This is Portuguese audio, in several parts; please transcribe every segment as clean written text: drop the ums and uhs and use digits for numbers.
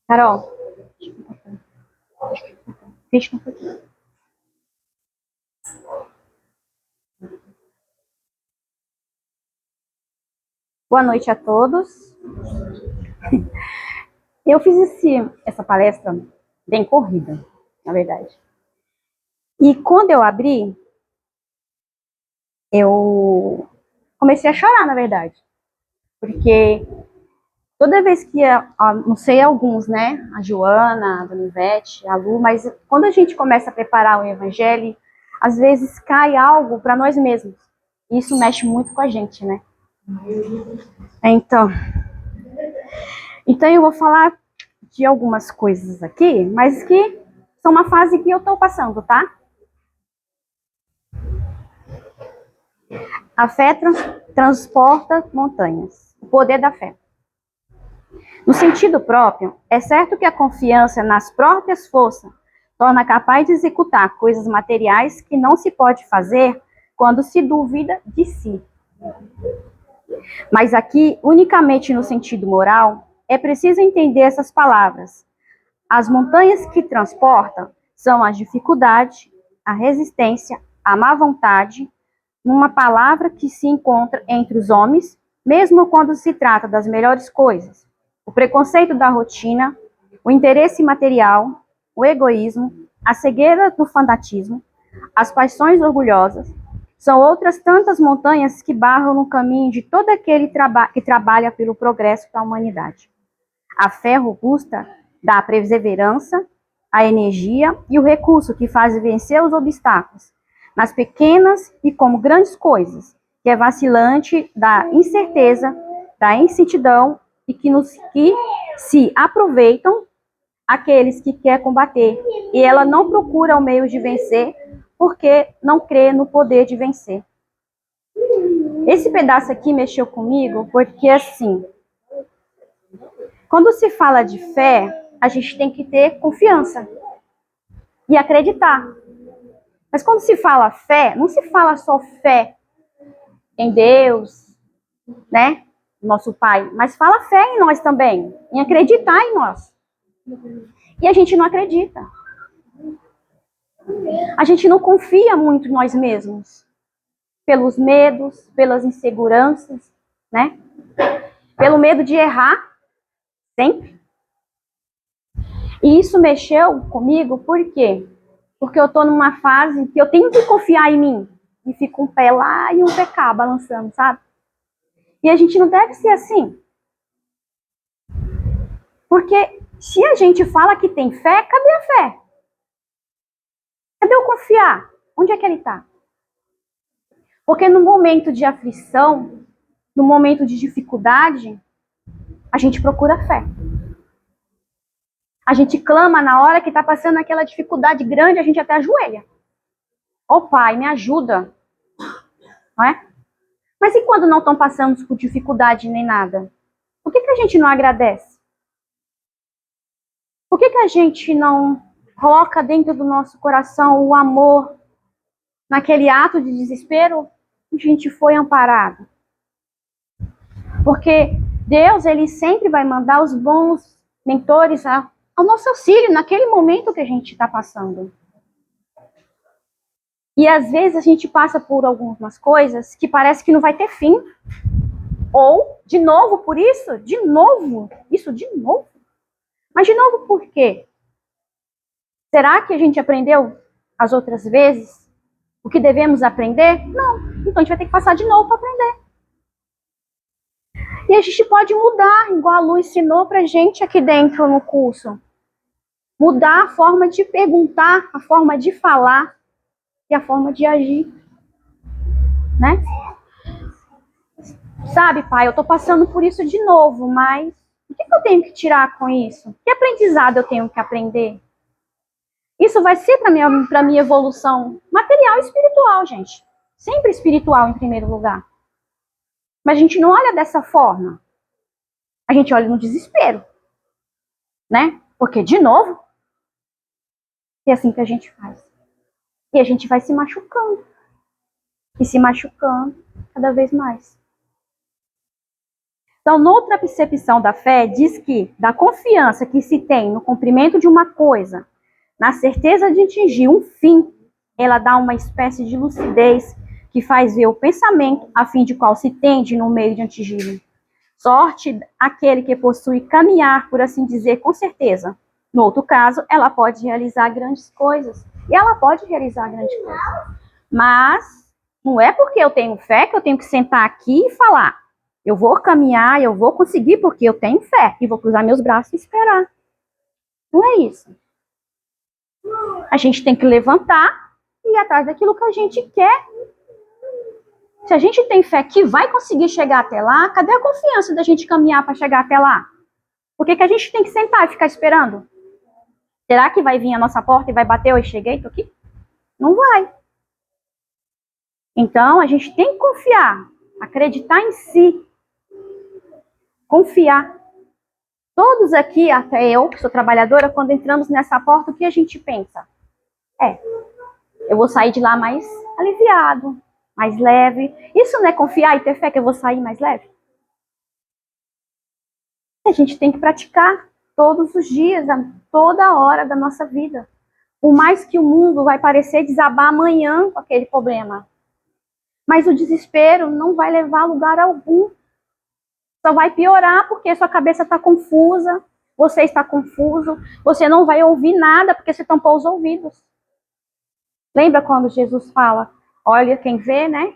Carol, fecha um pouquinho. Boa noite a todos. Eu fiz essa palestra bem corrida, na verdade. E quando eu abri, eu comecei a chorar, na verdade. Porque toda vez que, não sei alguns, né? A Joana, a Dona Ivete, a Lu, mas quando a gente começa a preparar o evangelho, às vezes cai algo para nós mesmos. E isso mexe muito com a gente, né? Então eu vou falar de algumas coisas aqui, mas que são uma fase que eu estou passando, tá? A fé transporta montanhas. O poder da fé. No sentido próprio, é certo que a confiança nas próprias forças torna capaz de executar coisas materiais que não se pode fazer quando se duvida de si. Mas aqui, unicamente no sentido moral, é preciso entender essas palavras. As montanhas que transportam são a dificuldade, a resistência, a má vontade, numa palavra que se encontra entre os homens, mesmo quando se trata das melhores coisas. O preconceito da rotina, o interesse material, o egoísmo, a cegueira do fanatismo, as paixões orgulhosas, são outras tantas montanhas que barram no caminho de todo aquele que trabalha pelo progresso da humanidade. A fé robusta dá a perseverança, a energia e o recurso que faz vencer os obstáculos, nas pequenas e como grandes coisas, que é vacilante da incerteza, da incertidão e que se aproveitam aqueles que quer combater. E ela não procura o meio de vencer, porque não crê no poder de vencer. Esse pedaço aqui mexeu comigo, porque assim, quando se fala de fé, a gente tem que ter confiança e acreditar. Mas quando se fala fé, não se fala só fé em Deus, né? Nosso Pai, mas fala fé em nós também, em acreditar em nós. E a gente não acredita. A gente não confia muito em nós mesmos, pelos medos, pelas inseguranças, né? Pelo medo de errar, sempre. E isso mexeu comigo, por quê? Porque eu tô numa fase que eu tenho que confiar em mim. E fica um pé lá e um pé cá, balançando, sabe? E a gente não deve ser assim. Porque se a gente fala que tem fé, cadê a fé? Cadê o confiar? Onde é que ele está? Porque no momento de aflição, no momento de dificuldade, a gente procura fé. A gente clama na hora que está passando aquela dificuldade grande, a gente até ajoelha. Ô Pai, me ajuda. Não é? Mas e quando não estão passando por dificuldade nem nada? Por que a gente não agradece? Por que a gente não coloca dentro do nosso coração o amor naquele ato de desespero? A gente foi amparado. Porque Deus, ele sempre vai mandar os bons mentores ao nosso auxílio naquele momento que a gente está passando. E às vezes a gente passa por algumas coisas que parece que não vai ter fim. Ou, de novo, por isso? De novo? Isso de novo? Mas de novo por quê? Será que a gente aprendeu as outras vezes o que devemos aprender? Não. Então a gente vai ter que passar de novo para aprender. E a gente pode mudar, igual a Lu ensinou pra gente aqui dentro no curso. Mudar a forma de perguntar, a forma de falar e a forma de agir. Né? Sabe, pai, eu tô passando por isso de novo, mas o que eu tenho que tirar com isso? Que aprendizado eu tenho que aprender? Isso vai ser para minha evolução material e espiritual, gente. Sempre espiritual em primeiro lugar. Mas a gente não olha dessa forma. A gente olha no desespero. Né? Porque, de novo, é assim que a gente faz. E a gente vai se machucando. E se machucando cada vez mais. Então, noutra percepção da fé, diz que da confiança que se tem no cumprimento de uma coisa, na certeza de atingir um fim, ela dá uma espécie de lucidez que faz ver o pensamento a fim de qual se tende no meio de atingi-lo. Sorte aquele que possui caminhar, por assim dizer, com certeza. No outro caso, ela pode realizar grandes coisas. E ela pode realizar grandes coisas. Mas não é porque eu tenho fé que eu tenho que sentar aqui e falar. Eu vou caminhar, eu vou conseguir porque eu tenho fé. E vou cruzar meus braços e esperar. Não é isso. A gente tem que levantar e ir atrás daquilo que a gente quer. Se a gente tem fé que vai conseguir chegar até lá, cadê a confiança da gente caminhar para chegar até lá? Por que a gente tem que sentar e ficar esperando? Será que vai vir a nossa porta e vai bater? Oi, cheguei, tô aqui? Não vai. Então, a gente tem que confiar, acreditar em si, confiar. Todos aqui, até eu, que sou trabalhadora, quando entramos nessa porta, o que a gente pensa? Eu vou sair de lá mais aliviado, mais leve. Isso não é confiar e ter fé que eu vou sair mais leve? A gente tem que praticar todos os dias, a toda hora da nossa vida. Por mais que o mundo vai parecer desabar amanhã com aquele problema. Mas o desespero não vai levar a lugar algum. Só vai piorar porque sua cabeça está confusa, você está confuso, você não vai ouvir nada porque você tampou os ouvidos. Lembra quando Jesus fala, olha quem vê, né?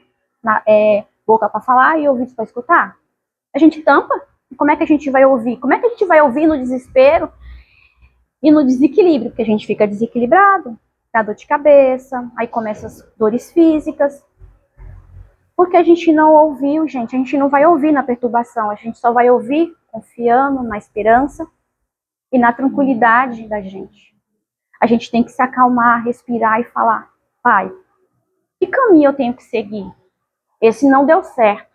Boca para falar e ouvidos para escutar? A gente tampa. Como é que a gente vai ouvir? Como é que a gente vai ouvir no desespero e no desequilíbrio? Porque a gente fica desequilibrado, dá dor de cabeça, aí começam as dores físicas. Porque a gente não ouviu, gente. A gente não vai ouvir na perturbação. A gente só vai ouvir confiando na esperança e na tranquilidade da gente. A gente tem que se acalmar, respirar e falar, Pai, que caminho eu tenho que seguir? Esse não deu certo.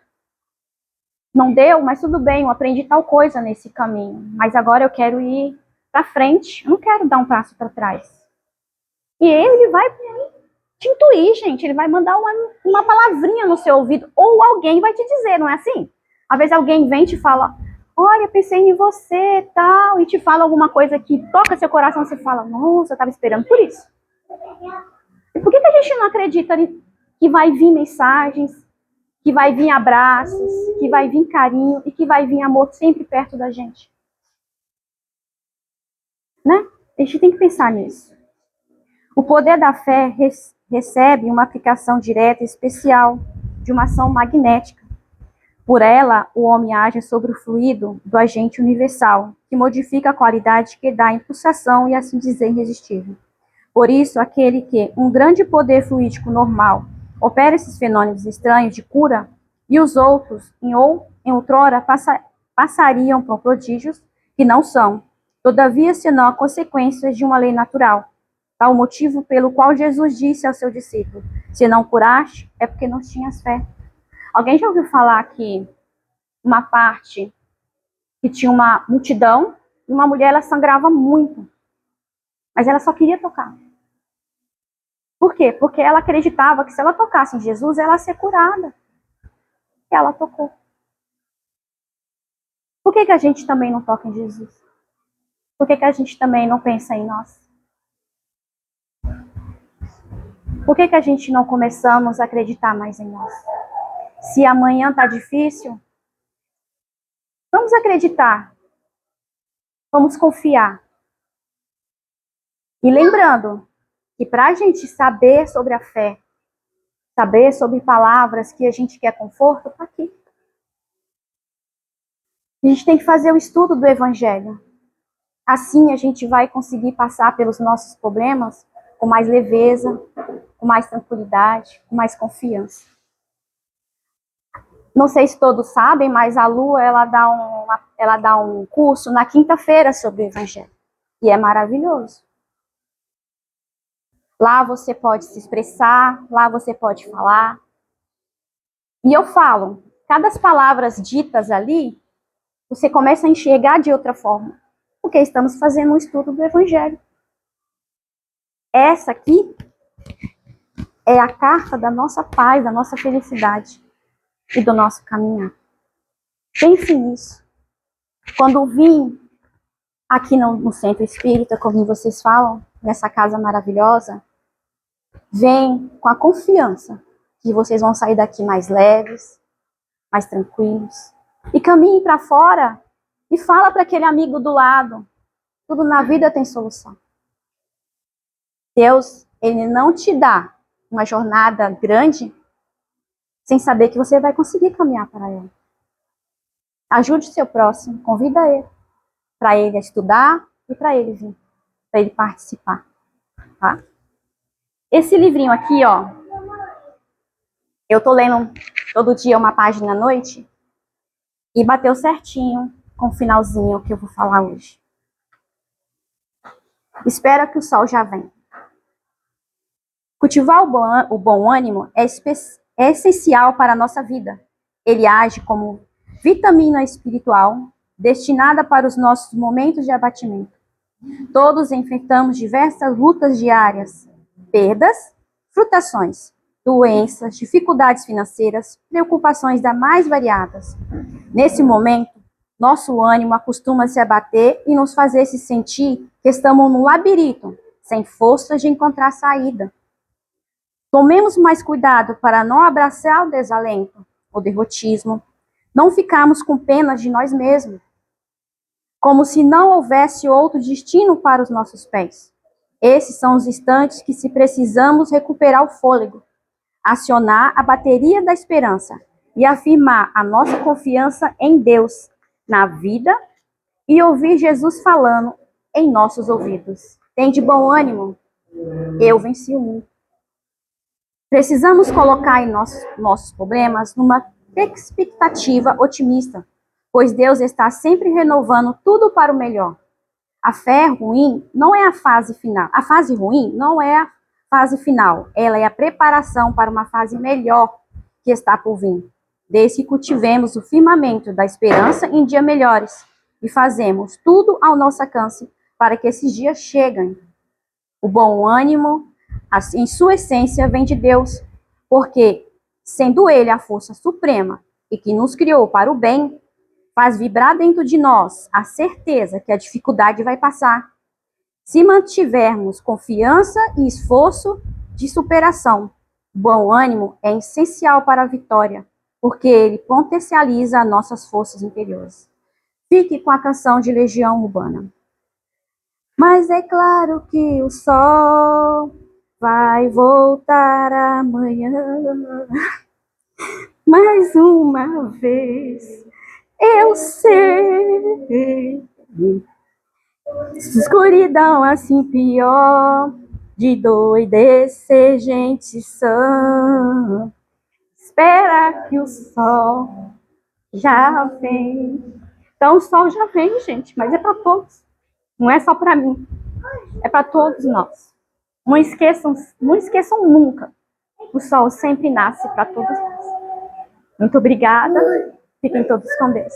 Não deu, mas tudo bem, eu aprendi tal coisa nesse caminho. Mas agora eu quero ir para frente. Eu não quero dar um passo para trás. E ele vai te intuir, gente. Ele vai mandar uma palavrinha no seu ouvido. Ou alguém vai te dizer, não é assim? Às vezes alguém vem e te fala, olha, pensei em você, tal. E te fala alguma coisa que toca seu coração. Você fala, nossa, eu estava esperando por isso. E por que a gente não acredita que vai vir mensagens, que vai vir abraços, que vai vir carinho e que vai vir amor sempre perto da gente? Né? A gente tem que pensar nisso. O poder da fé recebe uma aplicação direta e especial de uma ação magnética. Por ela, o homem age sobre o fluido do agente universal, que modifica a qualidade que dá a impulsação e, assim dizer, irresistível. Por isso, aquele que um grande poder fluídico normal opera esses fenômenos estranhos de cura, e os outros, em outrora, passariam por prodígios que não são, todavia, senão a consequência de uma lei natural. Tal motivo pelo qual Jesus disse ao seu discípulo, se não curaste, é porque não tinhas fé. Alguém já ouviu falar que uma parte que tinha uma multidão, e uma mulher, ela sangrava muito, mas ela só queria tocar. Por quê? Porque ela acreditava que se ela tocasse em Jesus, ela ia ser curada. E ela tocou. Por que a gente também não toca em Jesus? Por que a gente também não pensa em nós? Por que a gente não começamos a acreditar mais em nós? Se amanhã está difícil, vamos acreditar. Vamos confiar. E lembrando que para a gente saber sobre a fé, saber sobre palavras que a gente quer conforto, está aqui. A gente tem que fazer o estudo do Evangelho. Assim a gente vai conseguir passar pelos nossos problemas com mais leveza, com mais tranquilidade, com mais confiança. Não sei se todos sabem, mas a Lu, ela dá um curso na quinta-feira sobre o Evangelho. E é maravilhoso. Lá você pode se expressar, lá você pode falar. E eu falo, cada palavras ditas ali, você começa a enxergar de outra forma. Porque estamos fazendo um estudo do Evangelho. Essa aqui é a carta da nossa paz, da nossa felicidade e do nosso caminhar. Pense nisso. Quando vim aqui no Centro Espírita, como vocês falam, nessa casa maravilhosa, vem com a confiança que vocês vão sair daqui mais leves, mais tranquilos. E caminhe para fora e fala para aquele amigo do lado. Tudo na vida tem solução. Deus, Ele não te dá uma jornada grande sem saber que você vai conseguir caminhar para Ele. Ajude o seu próximo, convida ele para ele estudar e para ele vir, para ele participar, tá? Esse livrinho aqui, ó, eu tô lendo todo dia uma página à noite e bateu certinho com o finalzinho que eu vou falar hoje. Espera que o sol já vem. Cultivar o bom ânimo é essencial para a nossa vida. Ele age como vitamina espiritual destinada para os nossos momentos de abatimento. Todos enfrentamos diversas lutas diárias, perdas, frustrações, doenças, dificuldades financeiras, preocupações das mais variadas. Nesse momento, nosso ânimo acostuma se abater e nos fazer se sentir que estamos num labirinto, sem forças de encontrar saída. Tomemos mais cuidado para não abraçar o desalento, o derrotismo, não ficarmos com pena de nós mesmos, como se não houvesse outro destino para os nossos pés. Esses são os instantes que, se precisamos recuperar o fôlego, acionar a bateria da esperança e afirmar a nossa confiança em Deus, na vida, e ouvir Jesus falando em nossos ouvidos. Tem de bom ânimo? Eu venci o mundo. Precisamos colocar em nossos problemas numa expectativa otimista, pois Deus está sempre renovando tudo para o melhor. A fé ruim não é a fase final. A fase ruim não é a fase final. Ela é a preparação para uma fase melhor que está por vir. Desde que cultivemos o firmamento da esperança em dias melhores e fazemos tudo ao nosso alcance para que esses dias cheguem. O bom ânimo, em sua essência, vem de Deus, porque, sendo Ele a força suprema e que nos criou para o bem, faz vibrar dentro de nós a certeza que a dificuldade vai passar. Se mantivermos confiança e esforço de superação, bom ânimo é essencial para a vitória, porque ele potencializa nossas forças interiores. Fique com a canção de Legião Urbana. Mas é claro que o sol vai voltar amanhã, mais uma vez. Eu sei, escuridão assim pior, de doidecer gente sã. Espera que o sol já vem. Então o sol já vem, gente, mas é para todos. Não é só para mim, é para todos nós. Não esqueçam nunca. O sol sempre nasce para todos nós. Muito obrigada. Fiquem todos com Deus.